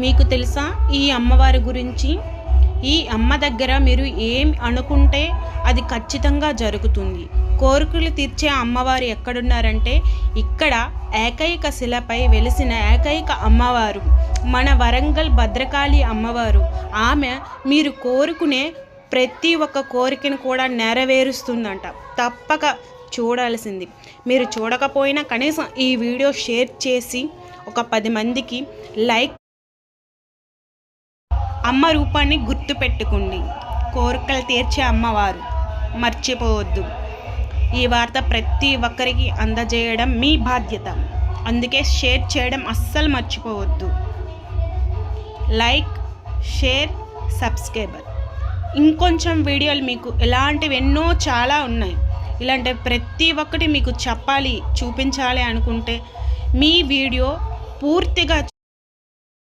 మీకు తెలుసా ఈ అమ్మవారి గురించి? ఈ అమ్మ దగ్గర మీరు ఏం అనుకుంటే అది ఖచ్చితంగా జరుగుతుంది. కోరికలు తీర్చే అమ్మవారు ఎక్కడున్నారంటే ఇక్కడ ఏకైక శిలపై వెలిసిన ఏకైక అమ్మవారు మన వరంగల్ భద్రకాళి అమ్మవారు. ఆమె మీరు కోరుకునే ప్రతి ఒక్క కోరికను కూడా నెరవేరుస్తుందంట. తప్పక చూడాల్సింది. మీరు చూడకపోయినా కనీసం ఈ వీడియో షేర్ చేసి ఒక 10 మందికి లైక్. అమ్మ రూపాన్ని గుర్తుపెట్టుకోండి. కోరికలు తీర్చే అమ్మవారు మర్చిపోవద్దు. ఈ వార్త ప్రతి ఒక్కరికి అందజేయడం మీ బాధ్యత. అందుకే షేర్ చేయడం అస్సలు మర్చిపోవద్దు. Like, share, subscriber. ఇంకొంచెం వీడియోలు మీకు ఇలాంటివి ఎన్నో చాలా ఉన్నాయి. ఇలాంటి ప్రతి ఒక్కటి మీకు చెప్పాలి, చూపించాలి అనుకుంటే మీ వీడియో పూర్తిగా